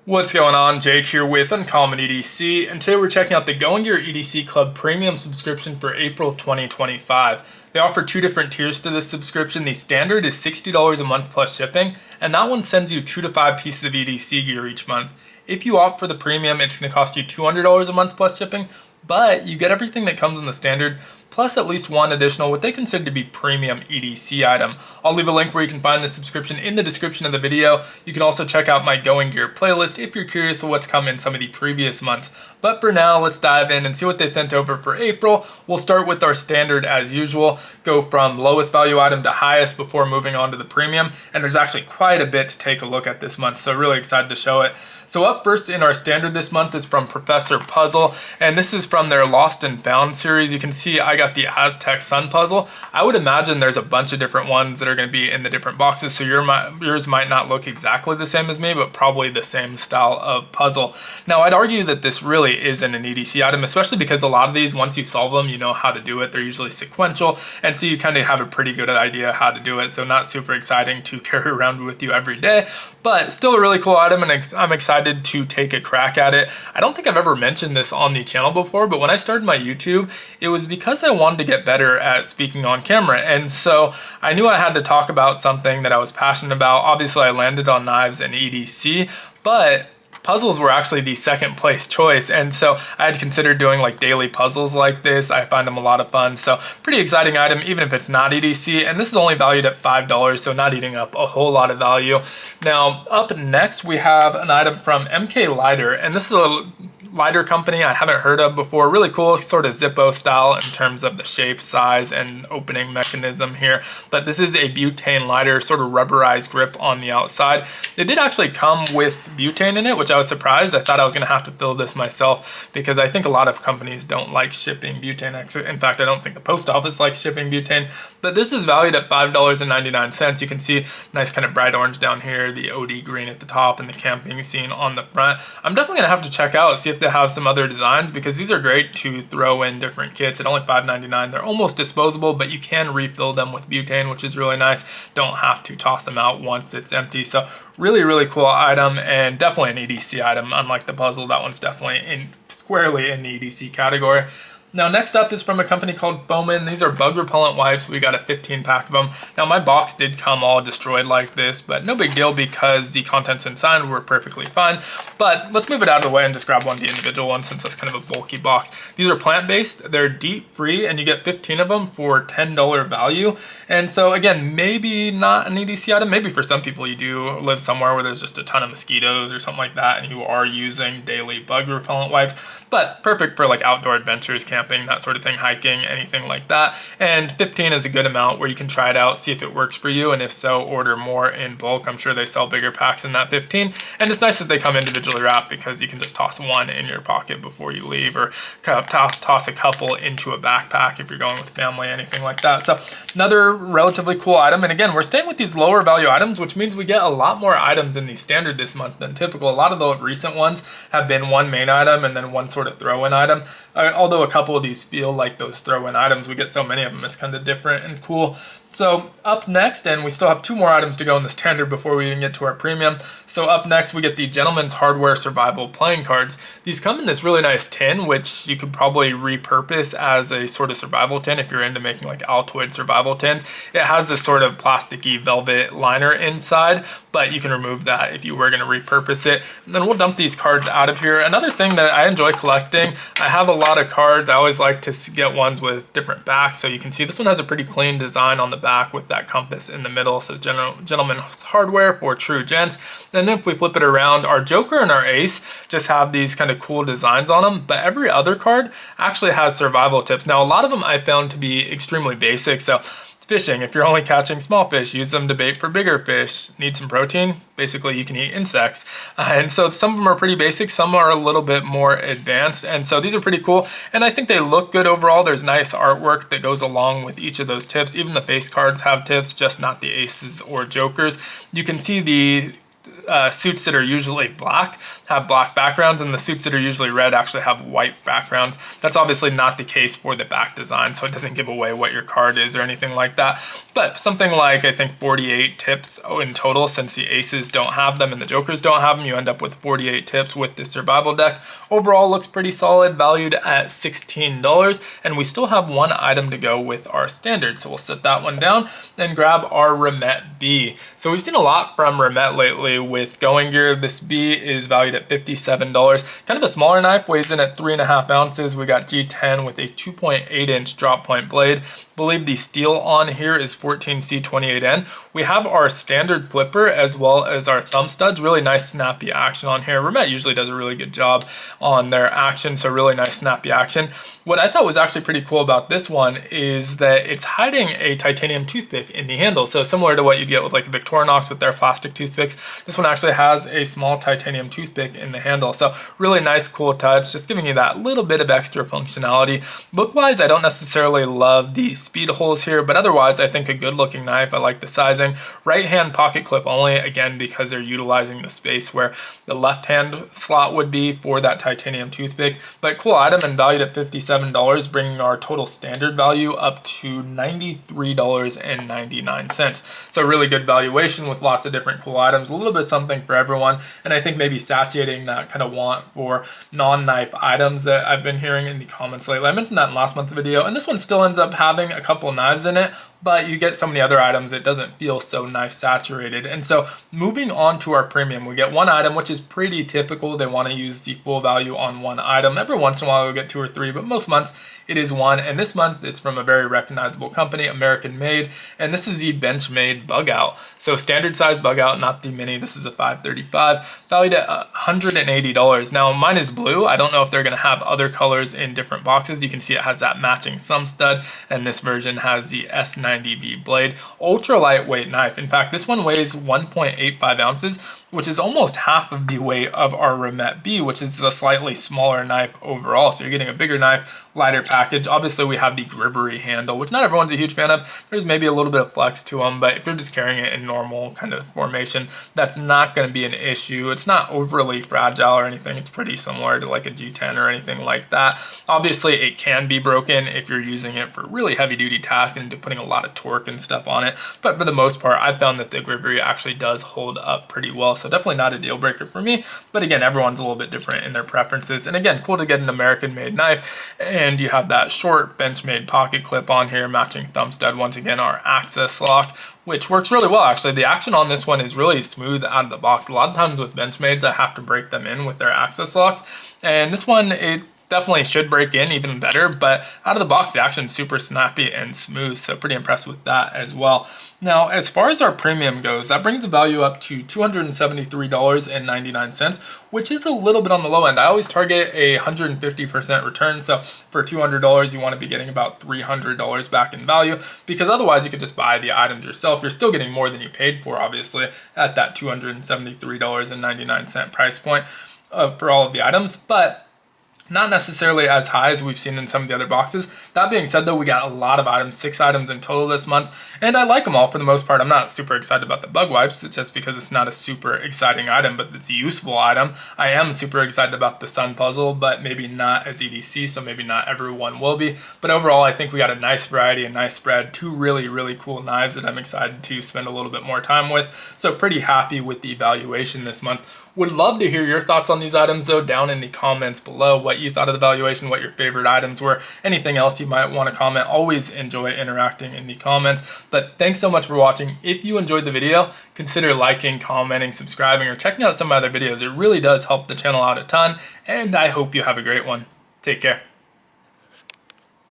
What's going on? Jake here with Uncommon EDC, and today we're checking out the Going Gear EDC Club Premium subscription for April 2025. They offer two different tiers to this subscription. The standard is $60 a month plus shipping, and that one sends you 2 to 5 pieces of EDC gear each month. If you opt for the premium, it's going to cost you $200 a month plus shipping, but you get everything that comes in the standard, plus at least one additional what they consider to be premium EDC item. I'll leave a link where you can find the subscription in the description of the video. You can also check out my Going Gear playlist if you're curious of what's come in some of the previous months. But for now, let's dive in and see what they sent over for April. We'll start with our standard as usual, go from lowest value item to highest before moving on to the premium. And there's actually quite a bit to take a look at this month, so really excited to show it. So up first in our standard this month is from Professor Puzzle, and this is from their Lost and Found series. You can see I got the Aztec Sun puzzle. I would imagine there's a bunch of different ones that are going to be in the different boxes, so yours might not look exactly the same as me, but probably the same style of puzzle. Now I'd argue that this really isn't an EDC item, especially because a lot of these, once you solve them, you know how to do it. They're usually sequential, and so you kind of have a pretty good idea how to do it, so not super exciting to carry around with you every day, but still a really cool item, and I'm excited to take a crack at it. I don't think I've ever mentioned this on the channel before, but when I started my YouTube, it was because I wanted to get better at speaking on camera, and so I knew I had to talk about something that I was passionate about. Obviously, I landed on knives and EDC, but puzzles were actually the second place choice, and so I had considered doing like daily puzzles like this. I find them a lot of fun, so pretty exciting item even if it's not EDC, and this is only valued at $5, so not eating up a whole lot of value. Now up next we have an item from MK Lighter, and this is a lighter company I haven't heard of before. Really cool, sort of Zippo style in terms of the shape, size, and opening mechanism here. But this is a butane lighter, sort of rubberized grip on the outside. It did actually come with butane in it, which I was surprised. I thought I was going to have to fill this myself because I think a lot of companies don't like shipping butane. In fact, I don't think the post office likes shipping butane. But this is valued at $5.99. You can see nice kind of bright orange down here, the OD green at the top, and the camping scene on the front. I'm definitely going to have to check out, see if they have some other designs, because these are great to throw in different kits at only $5.99. They're almost disposable, but you can refill them with butane, which is really nice. Don't have to toss them out once it's empty. So really cool item, and definitely an EDC item. Unlike the puzzle, that one's definitely squarely in the EDC category. Now next up is from a company called Bowman. These are bug repellent wipes. We got a 15 pack of them. Now my box did come all destroyed like this, but no big deal because the contents inside were perfectly fine. But let's move it out of the way and just grab one of the individual ones since that's kind of a bulky box. These are plant-based, they're DEET free, and you get 15 of them for $10 value. And so again, maybe not an EDC item. Maybe for some people you do live somewhere where there's just a ton of mosquitoes or something like that and you are using daily bug repellent wipes, but perfect for like outdoor adventures, camping, that sort of thing, hiking, anything like that. And 15 is a good amount where you can try it out, see if it works for you, and if so, order more in bulk. I'm sure they sell bigger packs than that 15. And it's nice that they come individually wrapped because you can just toss one in your pocket before you leave, or kind of toss a couple into a backpack if you're going with family, anything like that. So another relatively cool item. And again, we're staying with these lower value items, which means we get a lot more items in the standard this month than typical. A lot of the recent ones have been one main item and then one sort of throw-in item. Although a couple of these feel like those throw-in items, we get so many of them, it's kind of different and cool. So up next, and we still have 2 more items to go in the standard before we even get to our premium. So up next, we get the Gentleman's Hardware Survival playing cards. These come in this really nice tin, which you could probably repurpose as a sort of survival tin if you're into making like Altoid survival tins. It has this sort of plasticky velvet liner inside, but you can remove that if you were going to repurpose it. And then we'll dump these cards out of here. Another thing that I enjoy collecting, I have a lot of cards. I always like to get ones with different backs. So you can see this one has a pretty clean design on the back with that compass in the middle. It says Gentleman's Hardware for true gents. And then if we flip it around, our Joker and our Ace just have these kind of cool designs on them, but every other card actually has survival tips. Now a lot of them I found to be extremely basic. So fishing, if you're only catching small fish, use them to bait for bigger fish. Need some protein? Basically, you can eat insects. And so some of them are pretty basic, some are a little bit more advanced. And so these are pretty cool. And I think they look good overall. There's nice artwork that goes along with each of those tips. Even the face cards have tips, just not the aces or jokers. You can see the suits that are usually black have black backgrounds, and the suits that are usually red actually have white backgrounds. That's obviously not the case for the back design, so it doesn't give away what your card is or anything like that. But something like, I think 48 tips in total, since the aces don't have them and the jokers don't have them, you end up with 48 tips with this survival deck. Overall looks pretty solid, valued at $16, and we still have one item to go with our standard, so we'll set that one down and grab our Remet B. So we've seen a lot from Remet lately with going gear. This B is valued at $57. Kind of a smaller knife, weighs in at 3.5 ounces. We got G10 with a 2.8 inch drop point blade. I believe the steel on here is 14C28N. We have our standard flipper as well as our thumb studs. Really nice snappy action on here. Remet usually does a really good job on their action, so really nice snappy action. What I thought was actually pretty cool about this one is that it's hiding a titanium toothpick in the handle. So similar to what you get with like Victorinox with their plastic toothpicks, this one actually has a small titanium toothpick in the handle. So really nice, cool touch, just giving you that little bit of extra functionality. Look-wise, I don't necessarily love the speed holes here, but otherwise I think a good looking knife. I like the sizing. Right hand pocket clip only, again because they're utilizing the space where the left hand slot would be for that titanium toothpick. But cool item and valued at $57, bringing our total standard value up to $93.99. So really good valuation with lots of different cool items, a little bit something for everyone, and I think maybe satiating that kind of want for non-knife items that I've been hearing in the comments lately. I mentioned that in last month's video, and this one still ends up having a couple knives in it, but you get so many other items, it doesn't feel so knife saturated. And so moving on to our premium, we get one item, which is pretty typical. They want to use the full value on one item. Every once in a while we'll get 2 or 3, but most months it is one. And this month it's from a very recognizable company, American made, and this is the Benchmade bug out. So standard size bug out, not the mini. This is a 535, valued at $180. Now mine is blue. I don't know if they're going to have other colors in different boxes. You can see it has that matching thumb stud, and this version has the S90V blade. Ultra lightweight knife. In fact, this one weighs 1.85 ounces, which is almost half of the weight of our Remet B, which is a slightly smaller knife overall. So you're getting a bigger knife, lighter package. Obviously we have the gribbery handle, which not everyone's a huge fan of. There's maybe a little bit of flex to them, but if you're just carrying it in normal kind of formation, that's not going to be an issue. It's not overly fragile or anything. It's pretty similar to like a G10 or anything like that. Obviously it can be broken if you're using it for really heavy duty tasks and putting a lot of torque and stuff on it. But for the most part, I found that the gribbery actually does hold up pretty well. So definitely not a deal breaker for me, but again, everyone's a little bit different in their preferences. And again, cool to get an American made knife, and you have that short Benchmade pocket clip on here, matching thumb stud. Once again, our access lock, which works really well actually. The action on this one is really smooth out of the box. A lot of times with Benchmades, I have to break them in with their access lock, and this one, it definitely should break in even better, but out of the box the action's super snappy and smooth, so pretty impressed with that as well. Now as far as our premium goes, that brings the value up to $273.99, which is a little bit on the low end. I always target a 150% return, so for $200 you want to be getting about $300 back in value, because otherwise you could just buy the items yourself. You're still getting more than you paid for, obviously, at that $273.99 price point for all of the items, but not necessarily as high as we've seen in some of the other boxes. That being said though, we got a lot of items, 6 items in total this month, and I like them all for the most part. I'm not super excited about the bug wipes, it's just because it's not a super exciting item, but it's a useful item. I am super excited about the sun puzzle, but maybe not as EDC, so maybe not everyone will be. But overall, I think we got a nice variety, a nice spread, 2 really, really cool knives that I'm excited to spend a little bit more time with. So pretty happy with the valuation this month. Would love to hear your thoughts on these items though down in the comments below, what you thought of the valuation, what your favorite items were, anything else you might want to comment. Always enjoy interacting in the comments. But thanks so much for watching. If you enjoyed the video, consider liking, commenting, subscribing, or checking out some other videos. It really does help the channel out a ton, and I hope you have a great one. Take care.